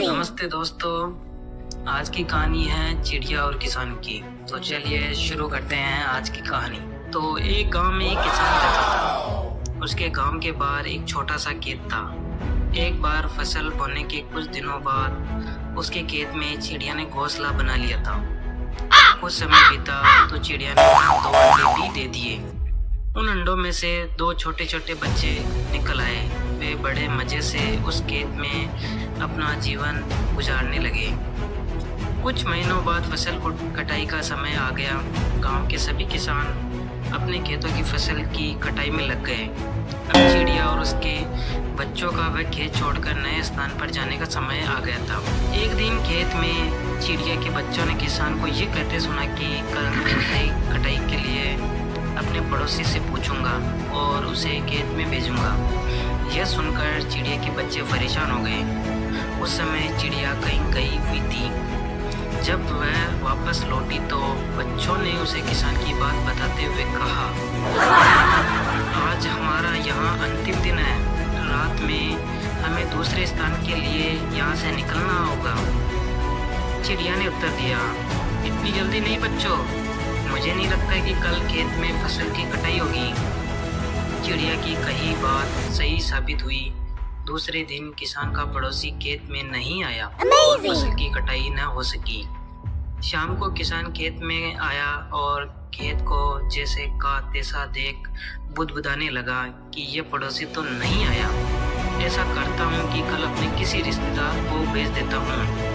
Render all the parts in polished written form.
नमस्ते दोस्तों, आज की कहानी है चिड़िया और किसान की। तो चलिए शुरू करते हैं आज की कहानी। तो एक गांव में एक किसान रहता था। उसके गांव के बाहर एक छोटा सा खेत था। एक बार फसल बोने के कुछ दिनों बाद उसके खेत में चिड़िया ने घोंसला बना लिया था। कुछ समय बीता तो चिड़िया ने वहाँ 2 अंडे भी दे दिए। उन अंडों में से 2 छोटे छोटे बच्चे निकल आए। वे बड़े मजे से उस खेत में अपना जीवन गुजारने लगे। कुछ महीनों बाद फसल कटाई का समय आ गया। गांव के सभी किसान अपने खेतों की फसल की कटाई में लग गए। अब चिड़िया और उसके बच्चों का वह खेत छोड़कर नए स्थान पर जाने का समय आ गया था। एक दिन खेत में चिड़िया के बच्चों ने किसान को ये कहते सुना कि कल मैं कटाई के लिए अपने पड़ोसी से पूछूंगा और उसे खेत में भेजूंगा। यह सुनकर चिड़िया के बच्चे परेशान हो गए। उस समय चिड़िया कहीं गई हुई थी। जब वह वापस लौटी तो बच्चों ने उसे किसान की बात बताते हुए कहा, आज हमारा यहाँ अंतिम दिन है। रात में हमें दूसरे स्थान के लिए यहाँ से निकलना होगा। चिड़िया ने उत्तर दिया, इतनी जल्दी नहीं बच्चों, मुझे नहीं लगता कि कल खेत में फसल की कटाई होगी। चिड़िया की कही बात सही साबित हुई। दूसरे दिन किसान का पड़ोसी खेत में नहीं आया और फसल की कटाई न हो सकी। शाम को किसान खेत में आया और खेत को जैसे का तैसा देख बुदबुदाने लगा कि ये पड़ोसी तो नहीं आया। ऐसा करता हूँ कि कल अपने किसी रिश्तेदार को भेज देता हूँ।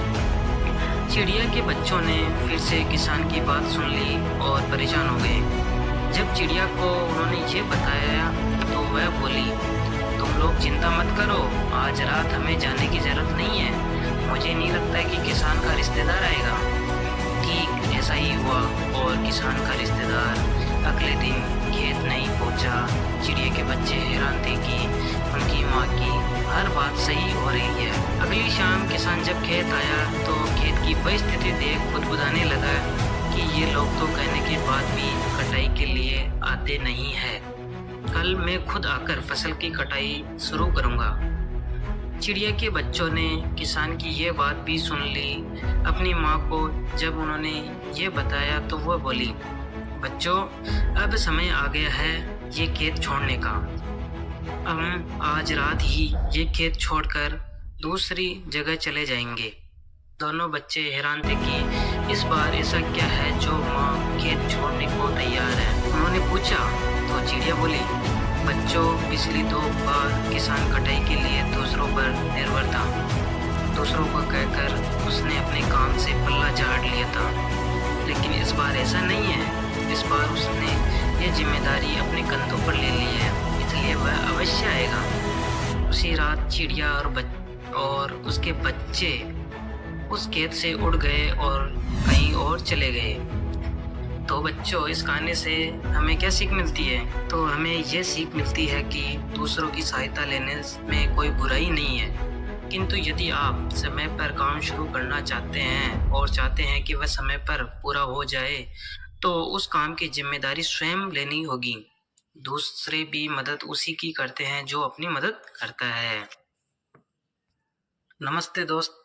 चिड़िया के बच्चों ने फिर से किसान की बात सुन ली और परेशान हो गए। जब चिड़िया को उन्होंने ये बताया तो वह बोली, तुम लोग चिंता मत करो, आज रात हमें जाने की जरूरत नहीं है। मुझे नहीं लगता कि किसान का रिश्तेदार आएगा। ठीक ऐसा ही हुआ और किसान का रिश्तेदार अगले दिन खेत नहीं पहुंचा। चिड़िया के बच्चे हैरान थे कि उनकी माँ की हर बात सही हो रही है। अगली शाम किसान जब खेत आया तो खेत की परिस्थिति देख बुदबुदाने लगा कि ये लोग तो कहने के बाद भी कटाई के लिए आते नहीं है। कल मैं खुद आकर फसल की कटाई शुरू करूंगा। चिड़िया के बच्चों ने किसान की ये बात भी सुन ली। अपनी माँ को जब उन्होंने ये बताया तो वह बोली, बच्चों अब समय आ गया है ये खेत छोड़ने का। हम आज रात ही ये खेत छोड़कर दूसरी जगह चले जाएंगे। दोनों बच्चे हैरान थे कि इस बार ऐसा क्या है जो माँ खेत छोड़ने को तैयार है। उन्होंने पूछा तो चिड़िया बोली, बच्चों पिछली 2 बार किसान कटाई के लिए दूसरों पर निर्भर था। दूसरों को कहकर उसने अपने काम से पल्ला झाड़ लिया था, लेकिन इस बार ऐसा नहीं है। इस बार उसने ये जिम्मेदारी अपने कंधों पर ले ली है, इसलिए वह अवश्य आएगा। उसी रात चिड़िया और उसके बच्चे उस खेत से उड़ गए और कहीं और चले गए। तो बच्चों इस कहानी से हमें क्या सीख मिलती है? तो हमें ये सीख मिलती है कि दूसरों की सहायता लेने में कोई बुराई नहीं है, किंतु यदि आप समय पर काम शुरू करना चाहते हैं और चाहते हैं कि वह समय पर पूरा हो जाए तो उस काम की जिम्मेदारी स्वयं लेनी होगी। दूसरे भी मदद उसी की करते हैं जो अपनी मदद करता है। नमस्ते दोस्त।